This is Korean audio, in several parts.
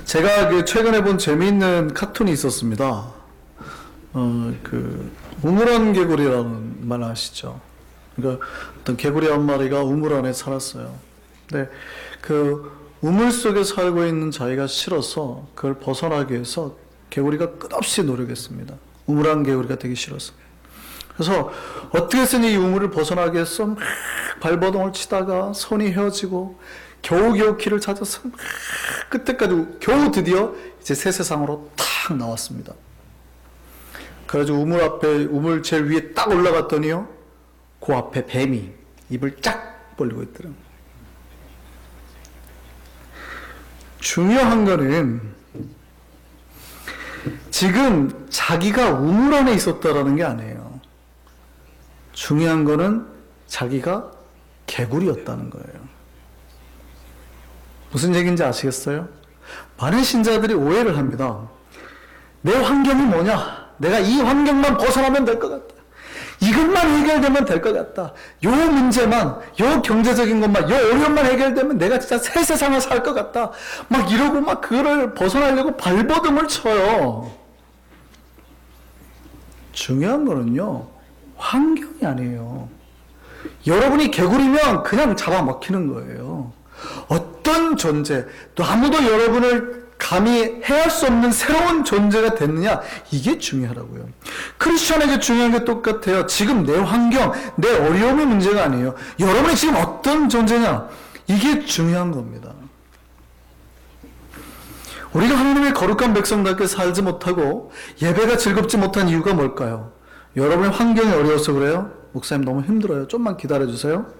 제가 최근에 본 재미있는 카툰이 있었습니다. 우물안 개구리라는 말 아시죠? 그러니까 어떤 개구리 한 마리가 우물 안에 살았어요. 근데 그 우물 속에 살고 있는 자기가 싫어서 그걸 벗어나기 위해서 개구리가 끝없이 노력했습니다. 우물안 개구리가 되기 싫어서. 그래서 어떻게 해서 이 우물을 벗어나기 위해서 막 발버둥을 치다가 손이 헤어지고 겨우겨우 길을 찾아서 막 끝에까지 겨우 드디어 이제 새 세상으로 탁 나왔습니다. 그래가지고 우물 제일 위에 딱 올라갔더니요, 그 앞에 뱀이 입을 쫙 벌리고 있더라고요. 중요한 거는 지금 자기가 우물 안에 있었다라는 게 아니에요. 중요한 거는 자기가 개구리였다는 거예요. 무슨 얘기인지 아시겠어요? 많은 신자들이 오해를 합니다. 내 환경이 뭐냐? 내가 이 환경만 벗어나면 될 것 같다. 이것만 해결되면 될 것 같다. 요 문제만, 요 경제적인 것만, 요 어려움만 해결되면 내가 진짜 새 세상을 살 것 같다. 막 이러고 막 그거를 벗어나려고 발버둥을 쳐요. 중요한 거는요, 환경이 아니에요. 여러분이 개구리면 그냥 잡아먹히는 거예요. 어떤 존재, 또 아무도 여러분을 감히 해할 수 없는 새로운 존재가 됐느냐, 이게 중요하다고요. 크리스천에게 중요한 게 똑같아요. 지금 내 환경, 내 어려움이 문제가 아니에요. 여러분이 지금 어떤 존재냐, 이게 중요한 겁니다. 우리가 하나님의 거룩한 백성답게 살지 못하고 예배가 즐겁지 못한 이유가 뭘까요? 여러분의 환경이 어려워서 그래요? 목사님 너무 힘들어요. 좀만 기다려주세요.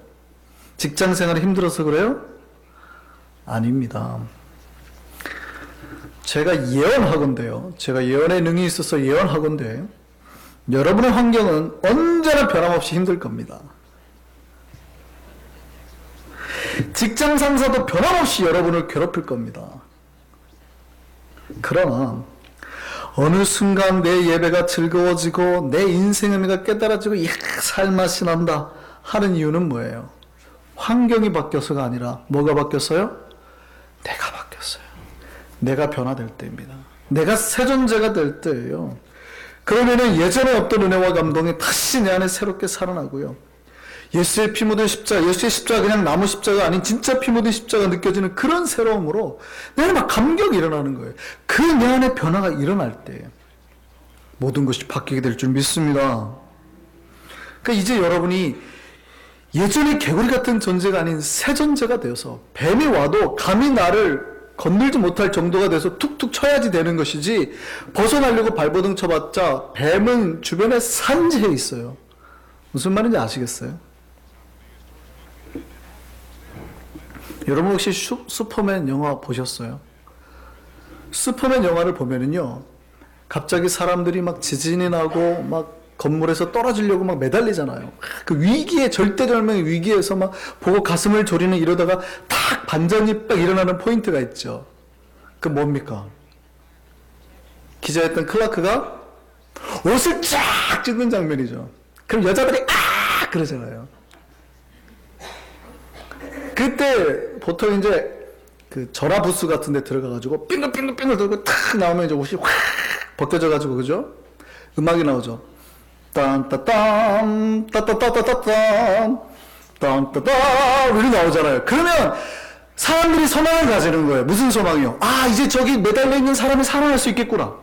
직장생활이 힘들어서 그래요? 아닙니다. 제가 예언하건대요. 제가 예언의 능이 있어서 예언하건대 여러분의 환경은 언제나 변함없이 힘들 겁니다. 직장 상사도 변함없이 여러분을 괴롭힐 겁니다. 그러나 어느 순간 내 예배가 즐거워지고 내 인생의 의미가 깨달아지고 살맛이 난다 하는 이유는 뭐예요? 환경이 바뀌어서가 아니라 뭐가 바뀌었어요? 내가 바뀌었어요. 내가 변화될 때입니다. 내가 새 존재가 될 때예요. 그러면은 예전에 없던 은혜와 감동이 다시 내 안에 새롭게 살아나고요. 예수의 피 묻은 십자가, 예수의 십자가 그냥 나무 십자가 아닌 진짜 피 묻은 십자가 느껴지는 그런 새로움으로 내 안에 막 감격이 일어나는 거예요. 그 내 안에 변화가 일어날 때 모든 것이 바뀌게 될 줄 믿습니다. 그러니까 이제 여러분이 예전에 개구리 같은 존재가 아닌 새 존재가 되어서 뱀이 와도 감히 나를 건들지 못할 정도가 돼서 툭툭 쳐야지 되는 것이지, 벗어나려고 발버둥 쳐봤자 뱀은 주변에 산재해 있어요. 무슨 말인지 아시겠어요? 여러분 혹시 슈퍼맨 영화 보셨어요? 슈퍼맨 영화를 보면은요, 갑자기 사람들이 막 지진이 나고 막 건물에서 떨어지려고 막 매달리잖아요. 그 위기에, 절대절명의 위기에서 막 보고 가슴을 졸이는, 이러다가 탁 반전이 딱 일어나는 포인트가 있죠. 그 뭡니까? 기자였던 클라크가 옷을 쫙 찢는 장면이죠. 그럼 여자들이 아! 그러잖아요. 그때 보통 이제 그 전화 부스 같은 데 들어가가지고 빙글빙글빙글 돌고 탁 나오면 이제 옷이 확 벗겨져가지고, 그죠? 음악이 나오죠. 딴따딴 따따따따따딴 딴따따 이렇게 나오잖아요. 그러면 사람들이 소망을 가지는 거예요. 무슨 소망이요? 아, 이제 저기 매달려 있는 사람이 살아날 수 있겠구나.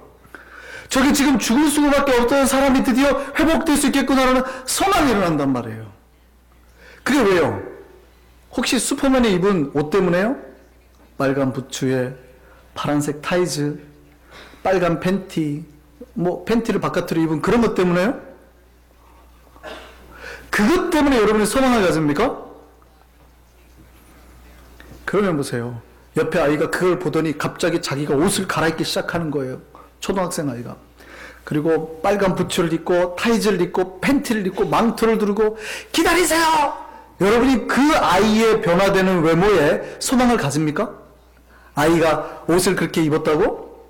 저기 지금 죽을 수밖에 없던 사람이 드디어 회복될 수 있겠구나라는 소망이 일어난단 말이에요. 그게 왜요? 혹시 슈퍼맨이 입은 옷 때문에요? 빨간 부츠에 파란색 타이즈, 빨간 팬티, 뭐 팬티를 바깥으로 입은 그런 것 때문에요? 그것 때문에 여러분이 소망을 가집니까? 그러면 보세요. 옆에 아이가 그걸 보더니 갑자기 자기가 옷을 갈아입기 시작하는 거예요. 초등학생 아이가. 그리고 빨간 부츠를 입고 타이즈를 입고 팬티를 입고 망토를 두르고 기다리세요! 여러분이 그 아이의 변화되는 외모에 소망을 가집니까? 아이가 옷을 그렇게 입었다고?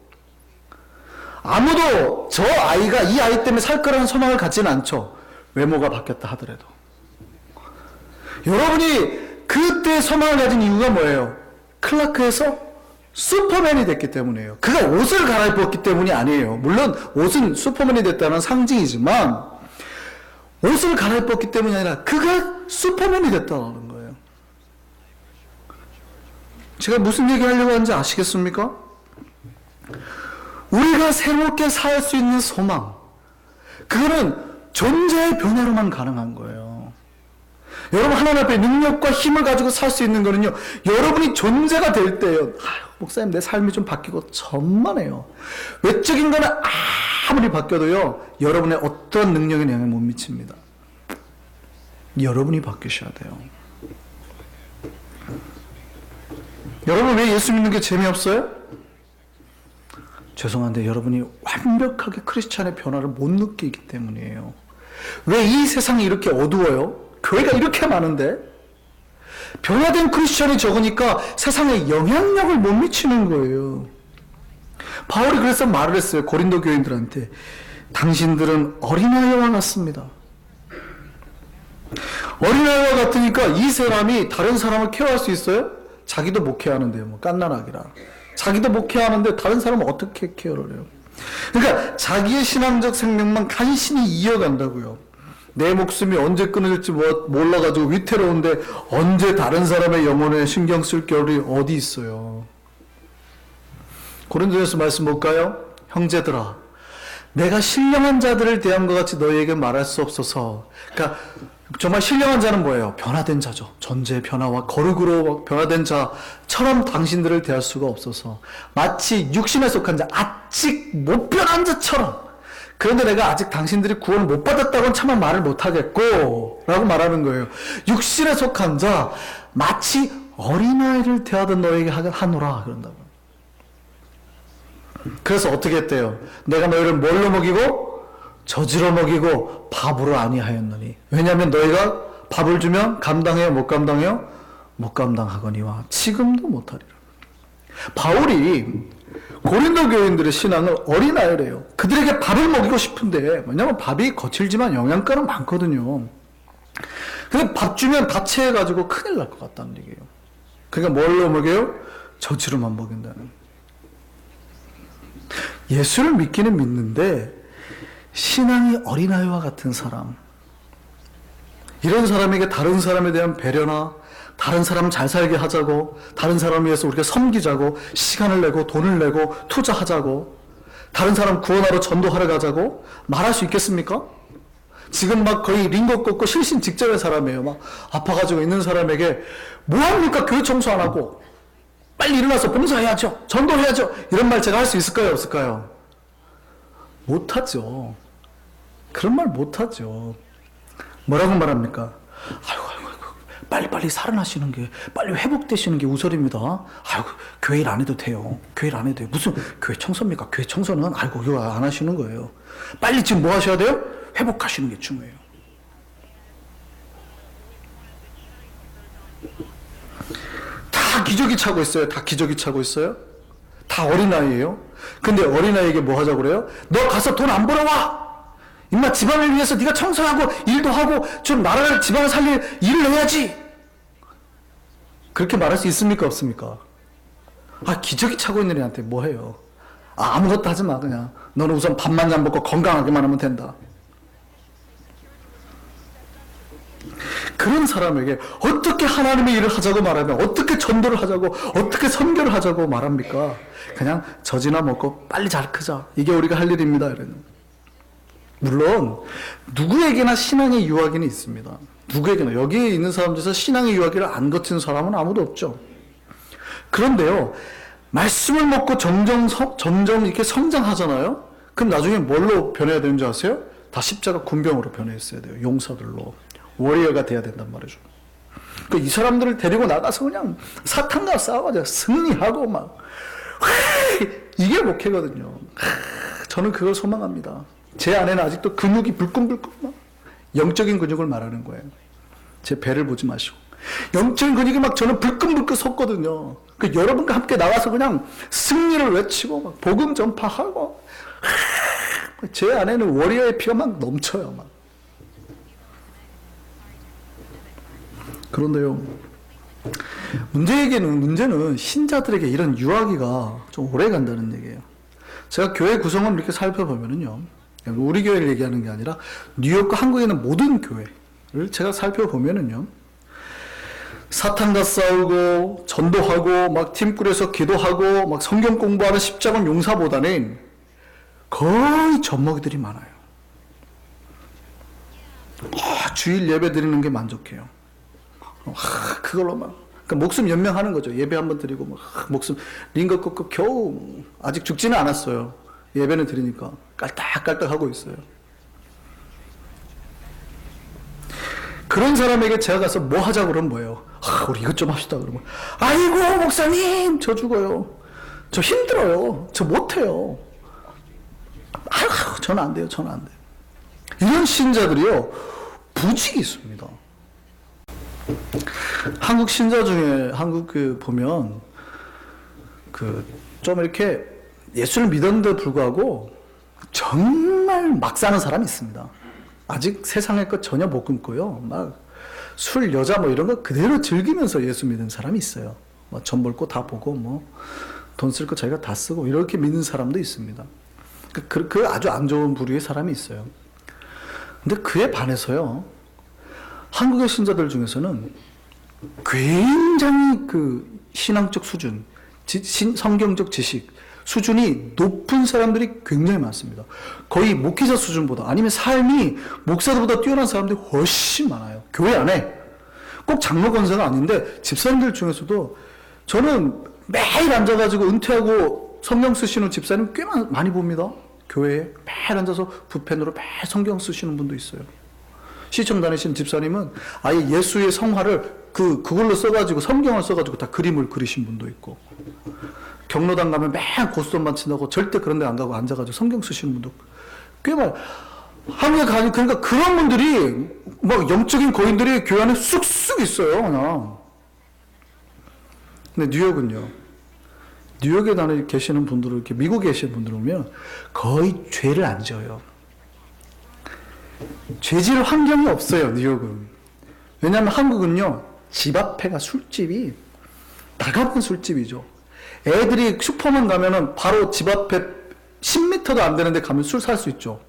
아무도 저 아이가 이 아이 때문에 살 거라는 소망을 갖지는 않죠. 외모가 바뀌었다 하더라도. 여러분이 그때 소망을 가진 이유가 뭐예요? 클라크에서 슈퍼맨이 됐기 때문이에요. 그가 옷을 갈아입었기 때문이 아니에요. 물론 옷은 슈퍼맨이 됐다는 상징이지만 옷을 갈아입었기 때문이 아니라 그가 슈퍼맨이 됐다는 거예요. 제가 무슨 얘기 하려고 하는지 아시겠습니까? 우리가 새롭게 살 수 있는 소망, 그거는 존재의 변화로만 가능한 거예요. 여러분 하나님 앞에 능력과 힘을 가지고 살 수 있는 거는요, 여러분이 존재가 될 때예요. 목사님 내 삶이 좀 바뀌고 천만에요. 외적인 거는 아무리 바뀌어도요, 여러분의 어떤 능력에 영향을 못 미칩니다. 여러분이 바뀌셔야 돼요. 여러분 왜 예수 믿는 게 재미없어요? 죄송한데 여러분이 완벽하게 크리스찬의 변화를 못 느끼기 때문이에요. 왜 이 세상이 이렇게 어두워요? 교회가 이렇게 많은데 변화된 크리스찬이 적으니까 세상에 영향력을 못 미치는 거예요. 바울이 그래서 말을 했어요. 고린도 교인들한테. 당신들은 어린아이와 같습니다. 어린아이와 같으니까 이 사람이 다른 사람을 케어할 수 있어요? 자기도 못 케어하는데요. 뭐 깐난아기라. 자기도 못 케어하는데 다른 사람은 어떻게 케어를 해요? 그러니까 자기의 신앙적 생명만 간신히 이어간다고요. 내 목숨이 언제 끊어질지 몰라가지고 위태로운데 언제 다른 사람의 영혼에 신경 쓸 겨를이 어디 있어요? 고린도전서 말씀 볼까요? 형제들아, 내가 신령한 자들을 대한 것 같이 너희에게 말할 수 없어서. 그러니까 정말 신령한 자는 뭐예요? 변화된 자죠. 존재의 변화와 거룩으로 변화된 자처럼 당신들을 대할 수가 없어서 마치 육신에 속한 자, 아직 못 변한 자처럼. 그런데 내가 아직 당신들이 구원을 못 받았다고는 차마 말을 못하겠고 라고 말하는 거예요. 육신에 속한 자, 마치 어린아이를 대하던 너에게 하노라 그런다고. 그래서 어떻게 했대요? 내가 너희를 뭘로 먹이고 저지로 먹이고 밥으로 아니하였느니. 왜냐하면 너희가 밥을 주면 감당해요? 못 감당해요? 못 감당하거니와 지금도 못하리라. 바울이 고린도 교인들의 신앙을 어린아이래요. 그들에게 밥을 먹이고 싶은데, 왜냐하면 밥이 거칠지만 영양가는 많거든요. 근데 밥 주면 다체해가지고 큰일 날 것 같다는 얘기예요. 그러니까 뭘로 먹여요? 저지로만 먹인다는. 예수를 믿기는 믿는데 신앙이 어린아이와 같은 사람, 이런 사람에게 다른 사람에 대한 배려나 다른 사람 잘 살게 하자고, 다른 사람을 위해서 우리가 섬기자고, 시간을 내고 돈을 내고 투자하자고, 다른 사람 구원하러 전도하러 가자고 말할 수 있겠습니까? 지금 막 거의 링거 꽂고 실신 직전의 사람이에요. 막 아파가지고 있는 사람에게 뭐합니까? 교회 청소 안 하고 빨리 일어나서 봉사해야죠, 전도해야죠, 이런 말 제가 할 수 있을까요? 없을까요? 못하죠. 그런 말 못하죠. 뭐라고 말합니까? 아이고 빨리 살아나시는 게, 빨리 회복되시는 게 우선입니다. 아이고 교회 일 안 해도 돼요. 교회 일 안 해도 돼요. 무슨 교회 청소입니까? 교회 청소는 아이고 이거 안 하시는 거예요. 빨리 지금 뭐 하셔야 돼요? 회복하시는 게 중요해요. 다 기저귀 차고 있어요. 다 기저귀 차고 있어요. 다 어린아이예요. 근데 어린아이에게 뭐 하자고 그래요? 너 가서 돈 안 벌어와! 임마 집안을 위해서 네가 청소하고 일도 하고 좀 나라를, 집안을 살릴 일을 해야지! 그렇게 말할 수 있습니까? 없습니까? 기저귀 차고 있는 애한테 뭐 해요? 아무것도 하지 마. 그냥 너는 우선 밥만 잘 먹고 건강하게만 하면 된다. 그런 사람에게 어떻게 하나님의 일을 하자고 말하면, 어떻게 전도를 하자고, 어떻게 선교를 하자고 말합니까? 그냥 젖이나 먹고 빨리 잘 크자, 이게 우리가 할 일입니다. 이러는. 물론 누구에게나 신앙의 유아기는 있습니다. 누구에게나. 여기에 있는 사람 중에서 신앙의 유아기를 안 거친 사람은 아무도 없죠. 그런데요, 말씀을 먹고 점점 이렇게 성장하잖아요. 그럼 나중에 뭘로 변해야 되는지 아세요? 다 십자가 군병으로 변해있어야 돼요. 용사들로. 워리어가 돼야 된단 말이죠. 그러니까 이 사람들을 데리고 나가서 그냥 사탄과 싸워가지고 승리하고 막 이게 목회거든요. 저는 그걸 소망합니다. 제 안에는 아직도 근육이 불끈불끈 막 영적인 근육을 말하는 거예요. 제 배를 보지 마시고. 영적인 근육이 막 저는 불끈불끈 섰거든요. 그 여러분과 함께 나와서 그냥 승리를 외치고 막 복음 전파하고, 제 안에는 워리어의 피가 막 넘쳐요. 막. 그런데요, 문제는 신자들에게 이런 유아기가 좀 오래 간다는 얘기예요. 제가 교회 구성을 이렇게 살펴보면은요, 우리 교회를 얘기하는 게 아니라 뉴욕과 한국에 있는 모든 교회를 제가 살펴보면은요, 사탄과 싸우고 전도하고 막 팀 꾸려서 기도하고 막 성경 공부하는 십자군 용사보다는 거의 젖먹이들이 많아요. 주일 예배 드리는 게 만족해요. 그걸로 막 그러니까 목숨 연명하는 거죠. 예배 한번 드리고 막 목숨 링거 꺾고 겨우 아직 죽지는 않았어요. 예배는 드리니까 깔딱깔딱 하고 있어요. 그런 사람에게 제가 가서 뭐 하자고 그러면 뭐예요? 우리 이것 좀 합시다 그러면, 아이고 목사님 저 죽어요, 저 힘들어요, 저 못해요, 저는 안 돼요, 저는 안 돼요. 이런 신자들이요 부직이 있습니다. 한국 신자 중에 보면 좀 이렇게 예수를 믿었는데 불구하고 정말 막 사는 사람이 있습니다. 아직 세상의 것 전혀 못 끊고요. 막 술, 여자 뭐 이런 거 그대로 즐기면서 예수 믿는 사람이 있어요. 뭐 전 볼 거 다 보고 뭐 돈 쓸 거 자기가 다 쓰고 이렇게 믿는 사람도 있습니다. 그 아주 안 좋은 부류의 사람이 있어요. 근데 그에 반해서요, 한국의 신자들 중에서는 굉장히 그 신앙적 수준, 성경적 지식 수준이 높은 사람들이 굉장히 많습니다. 거의 목회자 수준보다, 아니면 삶이 목사들보다 뛰어난 사람들이 훨씬 많아요. 교회 안에. 꼭 장로 권사가 아닌데 집사님들 중에서도 저는 매일 앉아가지고 은퇴하고 성경 쓰시는 집사님 꽤 많이 봅니다. 교회에 매일 앉아서 붓펜으로 매일 성경 쓰시는 분도 있어요. 시청 다니시는 집사님은 아예 예수의 성화를 그걸로 써가지고, 성경을 써가지고 다 그림을 그리신 분도 있고, 경로당 가면 매일 고스톱만 친다고 절대 그런 데 안 가고 앉아가지고 성경 쓰시는 분도 꽤 많아요. 한국에 가니, 그러니까 그런 분들이, 막 영적인 거인들이 교회 안에 쑥쑥 있어요, 그냥. 근데 뉴욕은요, 뉴욕에 나는 계시는 분들을, 이렇게 미국에 계시는 분들 보면 거의 죄를 안 지어요. 죄질 환경이 없어요, 뉴욕은. 왜냐하면 한국은요, 집 앞에가 술집이, 나가본 술집이죠. 애들이 슈퍼만 가면은 바로 집 앞에 10m도 안 되는데 가면 술 살 수 있죠.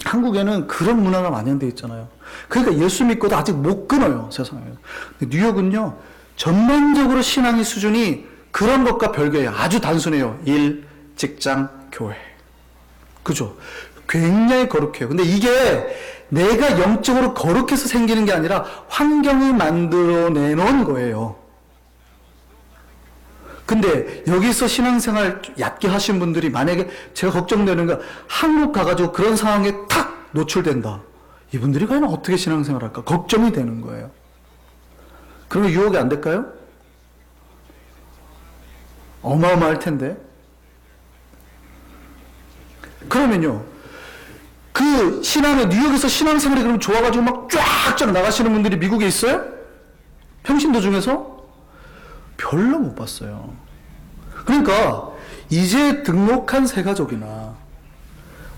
한국에는 그런 문화가 만연되어 있잖아요. 그러니까 예수 믿고도 아직 못 끊어요, 세상에. 근데 뉴욕은요, 전반적으로 신앙의 수준이 그런 것과 별개예요. 아주 단순해요. 일, 직장, 교회. 그죠? 굉장히 거룩해요. 근데 이게 내가 영적으로 거룩해서 생기는 게 아니라 환경이 만들어내놓은 거예요. 근데 여기서 신앙생활 얕게 하신 분들이, 만약에 제가 걱정되는 건 한국 가가지고 그런 상황에 탁 노출된다. 이분들이 과연 어떻게 신앙생활 할까? 걱정이 되는 거예요. 그러면 유혹이 안 될까요? 어마어마할 텐데. 그러면요, 그 신앙을, 뉴욕에서 신앙생활이 그럼 좋아가지고 막 쫙쫙 나가시는 분들이 미국에 있어요? 평신도 중에서? 별로 못 봤어요. 그러니까 이제 등록한 새가족이나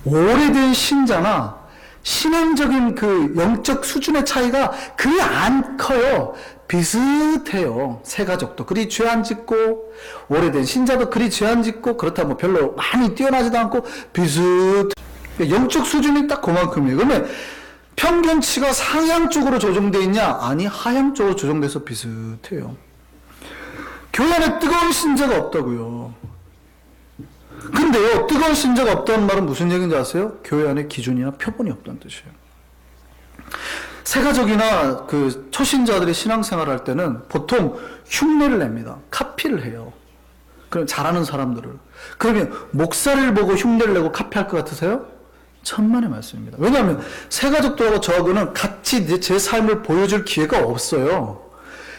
오래된 신자나 신앙적인 그 영적 수준의 차이가 그리 안 커요. 비슷해요. 새가족도 그리 죄 안 짓고, 오래된 신자도 그리 죄 안 짓고, 그렇다고 뭐 별로 많이 뛰어나지도 않고 영적 수준이 딱 그만큼이에요. 그러면 평균치가 상향 쪽으로 조정되어 있냐? 아니, 하향 쪽으로 조정돼서 비슷해요. 교회 안에 뜨거운 신자가 없다고요. 근데요, 뜨거운 신자가 없다는 말은 무슨 얘기인지 아세요? 교회 안에 기준이나 표본이 없다는 뜻이에요. 새가족이나 그 초신자들이 신앙생활 할 때는 보통 흉내를 냅니다. 카피를 해요. 그럼 잘하는 사람들을. 그러면 목사를 보고 흉내를 내고 카피할 것 같으세요? 천만의 말씀입니다. 왜냐하면 새가족들하고 저하고는 같이 제 삶을 보여줄 기회가 없어요.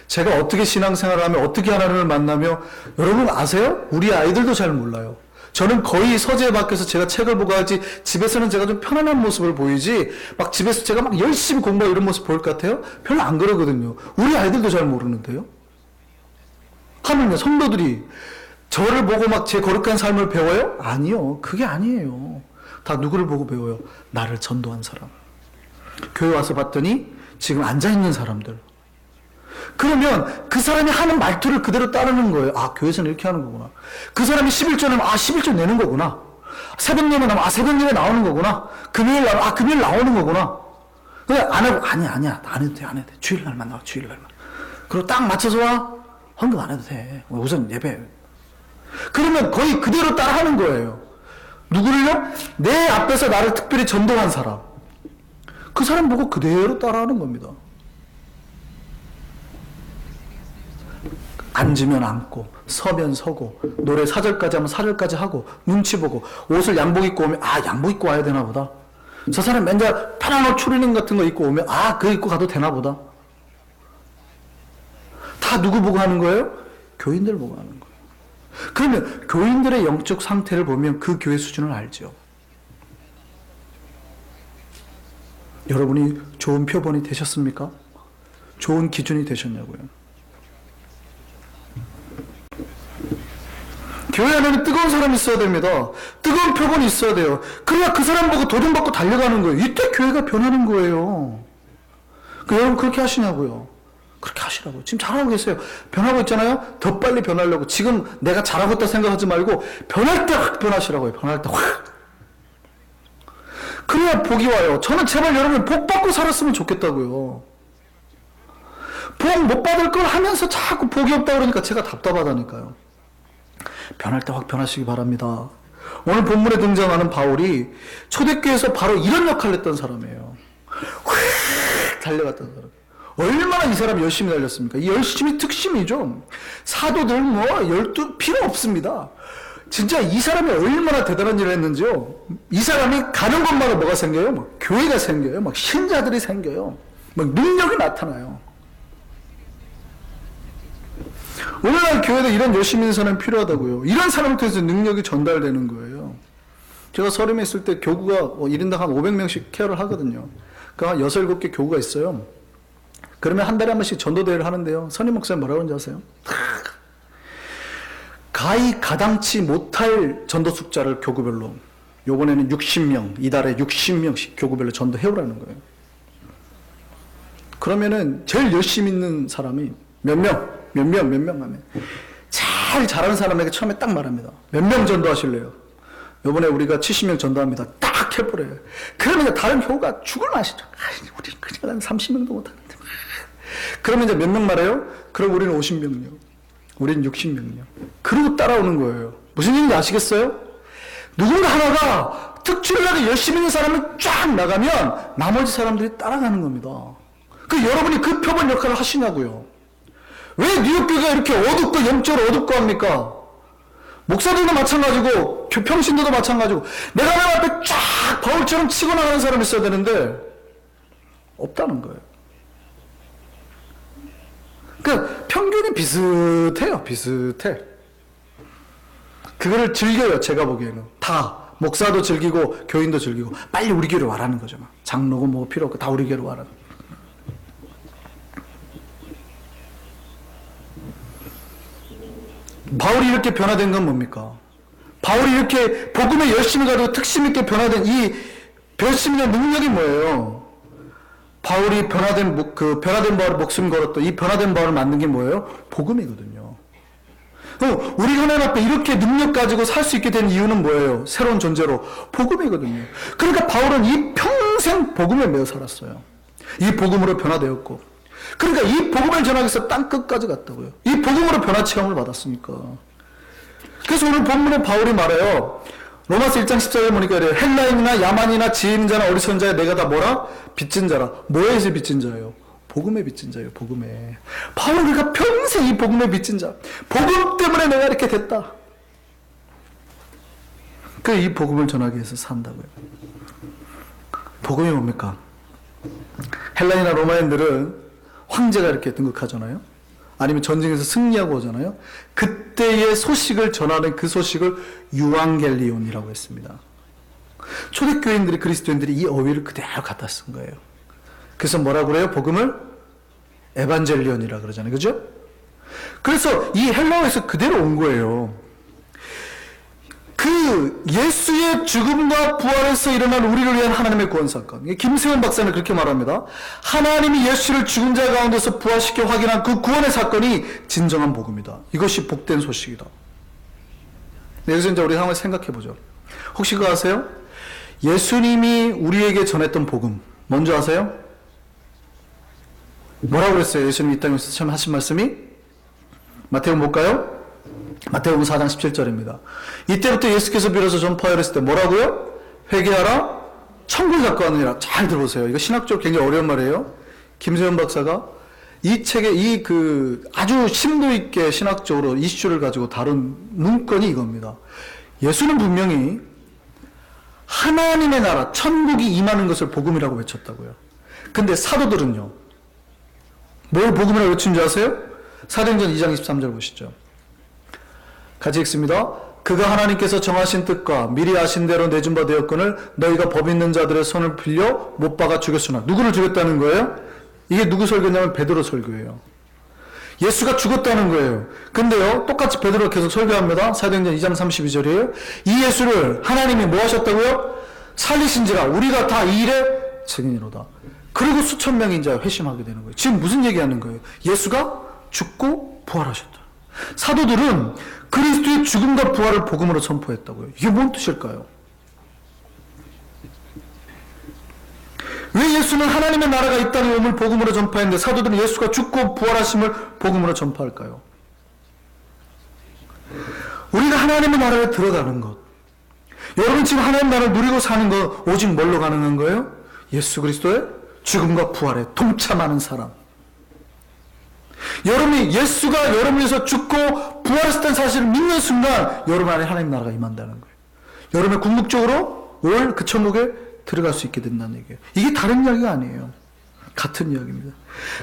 제가 어떻게 신앙생활을 하며 어떻게 하나님을 만나며, 여러분 아세요? 우리 아이들도 잘 몰라요. 저는 거의 서재 밖에서 제가 책을 보고 하지, 집에서는 제가 좀 편안한 모습을 보이지, 막 집에서 제가 막 열심히 공부하고 이런 모습 보일 것 같아요? 별로 안 그러거든요. 우리 아이들도 잘 모르는데요. 하물며 성도들이 저를 보고 막 제 거룩한 삶을 배워요? 아니요. 그게 아니에요. 다 누구를 보고 배워요? 나를 전도한 사람. 교회 와서 봤더니 지금 앉아있는 사람들. 그러면 그 사람이 하는 말투를 그대로 따르는 거예요. 아, 교회에서는 이렇게 하는 거구나. 그 사람이 11조는 11조 내는 거구나. 새벽 예배 나오면 새벽 예배 나오는 거구나. 금요일 나오면 금요일 나오는 거구나. 그냥 안 하고 아니야 안 해도 돼. 주일날만 나와. 주일날만. 그리고 딱 맞춰서 와. 헌금 안 해도 돼. 우선 예배. 그러면 거의 그대로 따라하는 거예요. 누구를요? 내 앞에서 나를 특별히 전도한 사람. 그 사람 보고 그대로 따라하는 겁니다. 앉으면 앉고 서면 서고 노래 4절까지 하면 4절까지 하고 눈치 보고 옷을 양복 입고 오면 양복 입고 와야 되나 보다. 저 사람 맨날 편한 옷 추리닝 같은 거 입고 오면 그거 입고 가도 되나 보다. 다 누구 보고 하는 거예요? 교인들 보고 하는 거예요. 그러면 교인들의 영적 상태를 보면 그 교회 수준을 알죠. 여러분이 좋은 표본이 되셨습니까? 좋은 기준이 되셨냐고요. 교회 안에는 뜨거운 사람이 있어야 됩니다. 뜨거운 표본이 있어야 돼요. 그래야 그 사람 보고 도전받고 달려가는 거예요. 이때 교회가 변하는 거예요. 여러분 그렇게 하시냐고요. 그렇게 하시라고요. 지금 잘하고 계세요. 변하고 있잖아요. 더 빨리 변하려고. 지금 내가 잘하고 있다 생각하지 말고 변할 때 확 변하시라고요. 변할 때 확. 그래야 복이 와요. 저는 제발 여러분 복 받고 살았으면 좋겠다고요. 복 못 받을 걸 하면서 자꾸 복이 없다 그러니까 제가 답답하다니까요. 변할 때 확 변하시기 바랍니다. 오늘 본문에 등장하는 바울이 초대교회에서 바로 이런 역할을 했던 사람이에요. 확 달려갔던 사람. 얼마나 이 사람이 열심히 달렸습니까? 이 열심이 특심이죠. 사도들 12 필요 없습니다. 진짜 이 사람이 얼마나 대단한 일을 했는지요. 이 사람이 가는 곳마다 뭐가 생겨요? 막 교회가 생겨요. 막 신자들이 생겨요. 막 능력이 나타나요. 오늘날 교회도 이런 열심히 있는 사람이 필요하다고요. 이런 사람을 통해서 능력이 전달되는 거예요. 제가 서름에 있을 때 교구가 1인당 한 500명씩 케어를 하거든요. 그러니까 6, 7개 교구가 있어요. 그러면 한 달에 한 번씩 전도대회를 하는데요. 선임 목사님 뭐라고 하는지 아세요? 가히 가당치 못할 전도 숫자를 교구별로 요번에는 60명, 이달에 60명씩 교구별로 전도해오라는 거예요. 그러면은 제일 열심히 있는 사람이 몇 명 하면 제일 잘하는 사람에게 처음에 딱 말합니다. 몇 명 전도하실래요? 요번에 우리가 70명 전도합니다. 딱 해버려요. 그러면 이제 다른 교우가 죽을 맛이죠. 우리 그냥 한 30명도 못하는데. 그러면 이제 몇 명 말해요? 그럼 우리는 50명요. 우리는 60명요. 그러고 따라오는 거예요. 무슨 얘기인지 아시겠어요? 누군가 하나가 특출나게 열심히 있는 사람이 쫙 나가면 나머지 사람들이 따라가는 겁니다. 여러분이 그 표본 역할을 하시냐고요. 왜 뉴욕교회가 이렇게 어둡고 영적으로 어둡고 합니까? 목사들도 마찬가지고 평신도도 마찬가지고 내가 내 앞에 쫙 바울처럼 치고 나가는 사람이 있어야 되는데 없다는 거예요. 평균이 비슷해요. 비슷해. 그거를 즐겨요. 제가 보기에는. 다 목사도 즐기고 교인도 즐기고 빨리 우리 교회로 와라는 거죠. 장로고 뭐 필요 없고 다 우리 교회로 와라는. 바울이 이렇게 변화된 건 뭡니까? 바울이 이렇게 복음에 열심히 가도 특심 있게 변화된 이 열심의 능력이 뭐예요? 바울이 변화된 바울을 목숨 걸었던 이 변화된 바울을 만든 게 뭐예요? 복음이거든요. 우리 하나님 앞에 이렇게 능력 가지고 살 수 있게 된 이유는 뭐예요? 새로운 존재로 복음이거든요. 그러니까 바울은 이 평생 복음에 매여 살았어요. 이 복음으로 변화되었고 그러니까 이 복음을 전하기 위해서 땅 끝까지 갔다고요. 이 복음으로 변화 체험을 받았으니까. 그래서 오늘 본문에 바울이 말해요. 로마서 1장 14절에 보니까 이래요. 헬라인이나 야만이나 지혜인 자나 어리석은 자야 내가 다 뭐라? 빚진 자라. 뭐에서 빚진 자예요? 복음에 빚진 자예요. 복음에. 바울은 그러니까 평생 이 복음에 빚진 자. 복음 때문에 내가 이렇게 됐다. 이 복음을 전하기 위해서 산다고요. 복음이 뭡니까? 헬라인이나 로마인들은 황제가 이렇게 등극하잖아요. 아니면 전쟁에서 승리하고 오잖아요. 그때의 소식을 전하는 그 소식을 유앙겔리온이라고 했습니다. 초대교인들이 그리스도인들이 이 어휘를 그대로 갖다 쓴 거예요. 그래서 뭐라고 그래요? 복음을 에반젤리온이라 그러잖아요. 그죠? 그래서 이 헬라어에서 그대로 온 거예요. 그 그 예수의 죽음과 부활에서 일어난 우리를 위한 하나님의 구원 사건. 김세원 박사는 그렇게 말합니다. 하나님이 예수를 죽은 자 가운데서 부활시켜 확인한 그 구원의 사건이 진정한 복음이다. 이것이 복된 소식이다. 여기서 이제 우리 한번 생각해 보죠. 혹시 그거 아세요? 예수님이 우리에게 전했던 복음 뭔지 아세요? 뭐라고 그랬어요? 예수님이 이 땅에서 처음 하신 말씀이? 마태복음 볼까요? 마태복음 4장 17절입니다. 이때부터 예수께서 비로소 전파하여 그랬을 때 뭐라고요? 회개하라, 천국을 갖고 왔느니라. 잘 들어보세요. 이거 신학적으로 굉장히 어려운 말이에요. 김세현 박사가 이 책에 아주 심도 있게 신학적으로 이슈를 가지고 다룬 문건이 이겁니다. 예수는 분명히 하나님의 나라, 천국이 임하는 것을 복음이라고 외쳤다고요. 근데 사도들은요, 뭘 복음이라고 외친 줄 아세요? 사도행전 2장 23절 보시죠. 같이 읽습니다. 그가 하나님께서 정하신 뜻과 미리 아신 대로 내준 바 되었거늘 너희가 법 있는 자들의 손을 빌려 못 박아 죽였으나. 누구를 죽였다는 거예요? 이게 누구 설교냐면 베드로 설교예요. 예수가 죽었다는 거예요. 근데요, 똑같이 베드로가 계속 설교합니다. 사도행전 2장 32절이에요. 이 예수를 하나님이 뭐 하셨다고요? 살리신지라 우리가 다 이 일의 증인이로다. 그리고 수천 명이 이제 회심하게 되는 거예요. 지금 무슨 얘기하는 거예요? 예수가 죽고 부활하셨다. 사도들은 그리스도의 죽음과 부활을 복음으로 선포했다고요. 이게 뭔 뜻일까요? 왜 예수는 하나님의 나라가 이 땅에 옴을 복음으로 전파했는데 사도들은 예수가 죽고 부활하심을 복음으로 전파할까요? 우리가 하나님의 나라에 들어가는 것, 여러분 지금 하나님의 나라를 누리고 사는 것 오직 뭘로 가능한 거예요? 예수 그리스도의 죽음과 부활에 동참하는 사람. 여러분이 예수가 여러분 위해서 죽고 부활했다는 사실을 믿는 순간 여러분 안에 하나님 나라가 임한다는 거예요. 여러분의 궁극적으로 올 그 천국에 들어갈 수 있게 된다는 얘기예요. 이게 다른 이야기가 아니에요. 같은 이야기입니다.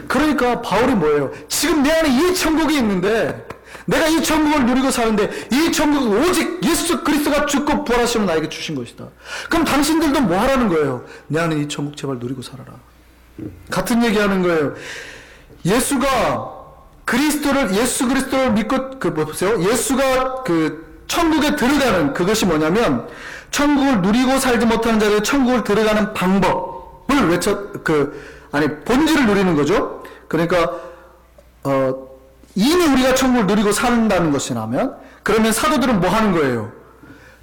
그러니까 바울이 뭐예요? 지금 내 안에 이 천국이 있는데 내가 이 천국을 누리고 사는데 이 천국은 오직 예수 그리스도가 죽고 부활하시면 나에게 주신 것이다. 그럼 당신들도 뭐 하라는 거예요? 내 안에 이 천국 제발 누리고 살아라. 같은 얘기하는 거예요. 예수 그리스도를 믿고, 보세요. 예수가 천국에 들어가는 그것이 뭐냐면, 천국을 누리고 살지 못하는 자들이 천국을 들어가는 방법을 본질을 누리는 거죠. 그러니까, 이미 우리가 천국을 누리고 산다는 것이라면, 그러면 사도들은 뭐 하는 거예요?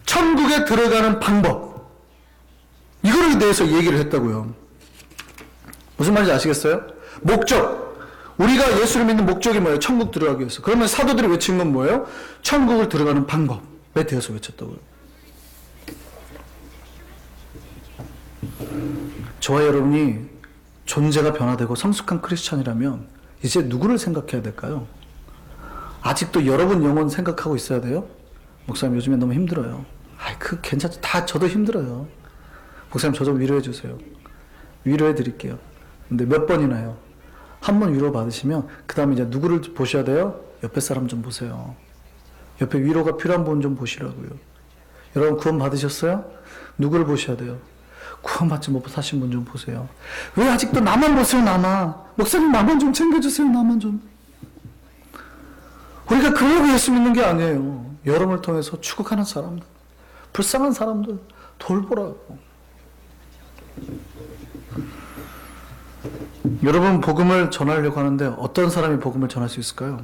천국에 들어가는 방법. 이거에 대해서 얘기를 했다고요. 무슨 말인지 아시겠어요? 목적. 우리가 예수를 믿는 목적이 뭐예요? 천국 들어가기 위해서. 그러면 사도들이 외친 건 뭐예요? 천국을 들어가는 방법에 대해서 외쳤다고요. 저와 여러분이 존재가 변화되고 성숙한 크리스찬이라면 이제 누구를 생각해야 될까요? 아직도 여러분 영혼 생각하고 있어야 돼요? 목사님 요즘에 너무 힘들어요. 괜찮죠. 다 저도 힘들어요. 목사님 저 좀 위로해 주세요. 위로해 드릴게요. 근데 몇 번이나요? 한 번 위로 받으시면 그 다음에 이제 누구를 보셔야 돼요? 옆에 사람 좀 보세요. 옆에 위로가 필요한 분 좀 보시라고요. 여러분 구원 받으셨어요? 누구를 보셔야 돼요? 구원 받지 못 사신 분 좀 보세요. 왜 아직도 나만 보세요? 나만. 목사님 나만 좀 챙겨주세요. 나만 좀. 우리가 그러고 예수 믿는 게 아니에요. 여러분을 통해서 추국하는 사람들, 불쌍한 사람들 돌보라고. 여러분 복음을 전하려고 하는데 어떤 사람이 복음을 전할 수 있을까요?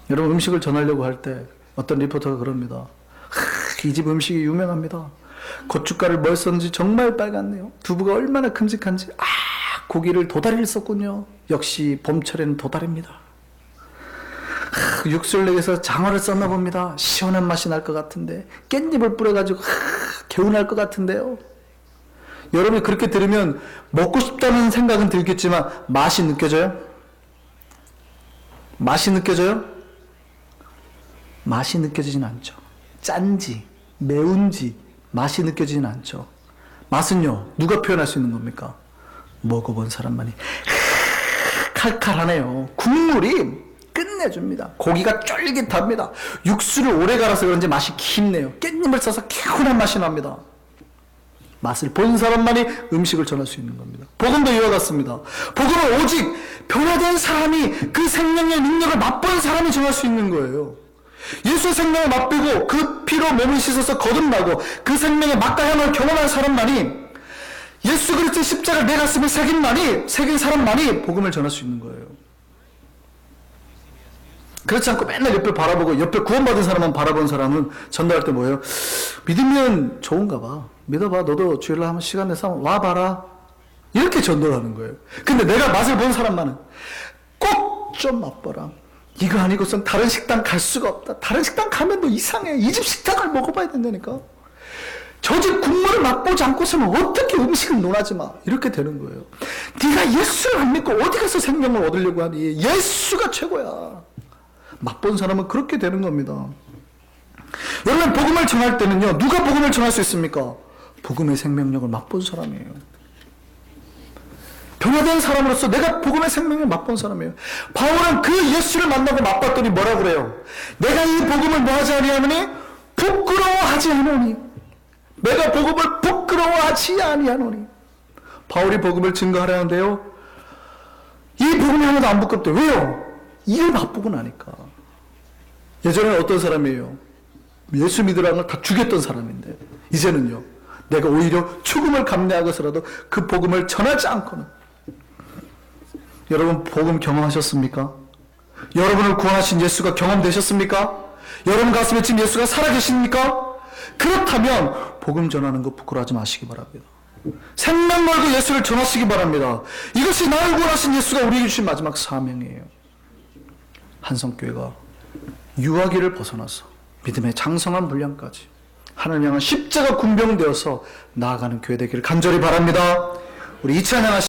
여러분 음식을 전하려고 할 때 어떤 리포터가 그럽니다. 이 집 음식이 유명합니다. 고춧가루를 뭘 썼는지 정말 빨갛네요. 두부가 얼마나 큼직한지. 고기를 도다리를 썼군요. 역시 봄철에는 도다리입니다. 육수를 내서 장어를 썼나 봅니다. 시원한 맛이 날 것 같은데 깻잎을 뿌려가지고 개운할 것 같은데요. 여러분이 그렇게 들으면 먹고 싶다는 생각은 들겠지만 맛이 느껴져요? 맛이 느껴져요? 맛이 느껴지진 않죠. 짠지, 매운지 맛이 느껴지진 않죠. 맛은요, 누가 표현할 수 있는 겁니까? 먹어본 사람만이. 칼칼하네요. 국물이 끝내줍니다. 고기가 쫄깃합니다. 육수를 오래 갈아서 그런지 맛이 깊네요. 깻잎을 써서 개운한 맛이 납니다. 맛을 본 사람만이 음식을 전할 수 있는 겁니다. 복음도 이와 같습니다. 복음은 오직 변화된 사람이 그 생명의 능력을 맛본 사람이 전할 수 있는 거예요. 예수의 생명을 맛보고 그 피로 몸을 씻어서 거듭나고 그 생명의 맛과 향을 경험한 사람만이, 예수 그리스도의 십자가를 내 가슴에 새긴 사람만이 복음을 전할 수 있는 거예요. 그렇지 않고 맨날 옆을 바라보고 옆에 구원받은 사람만 바라본 사람은 전도할 때 뭐예요? 믿으면 좋은가 봐. 믿어봐. 너도 주일날 한번 시간 내서 한번 와봐라. 이렇게 전도를 하는 거예요. 근데 내가 맛을 본 사람만은 꼭 좀 맛보라. 이거 아니고선 다른 식당 갈 수가 없다. 다른 식당 가면 너 이상해. 이 집 식당을 먹어봐야 된다니까. 저 집 국물을 맛보지 않고서는 어떻게 음식을 논하지 마. 이렇게 되는 거예요. 네가 예수를 안 믿고 어디 가서 생명을 얻으려고 하니. 예수가 최고야. 맛본 사람은 그렇게 되는 겁니다. 여러분, 복음을 전할 때는요, 누가 복음을 전할 수 있습니까? 복음의 생명력을 맛본 사람이에요. 변화된 사람으로서 내가 복음의 생명을 맛본 사람이에요. 바울은 그 예수를 만나고 맛봤더니 뭐라고 그래요? 내가 이 복음을 뭐하지 아니하노니? 부끄러워하지 않으니. 내가 복음을 부끄러워하지 아니하노니. 바울이 복음을 증거하려는데요, 이 복음이 하나도 안 부끄럽대. 왜요? 이걸 맛보고 나니까. 예전에는 어떤 사람이에요? 예수 믿으라는 걸 다 죽였던 사람인데, 이제는요, 내가 오히려 죽음을 감내하고서라도 그 복음을 전하지 않고는. 여러분, 복음 경험하셨습니까? 여러분을 구원하신 예수가 경험되셨습니까? 여러분 가슴에 지금 예수가 살아계십니까? 그렇다면 복음 전하는 거 부끄러워하지 마시기 바랍니다. 생명 걸고 예수를 전하시기 바랍니다. 이것이 나를 구원하신 예수가 우리에게 주신 마지막 사명이에요. 한성교회가 유아기를 벗어나서 믿음의 장성한 분량까지 하나님 향한 십자가 군병되어서 나아가는 교회 되기를 간절히 바랍니다. 우리 이 찬양 하시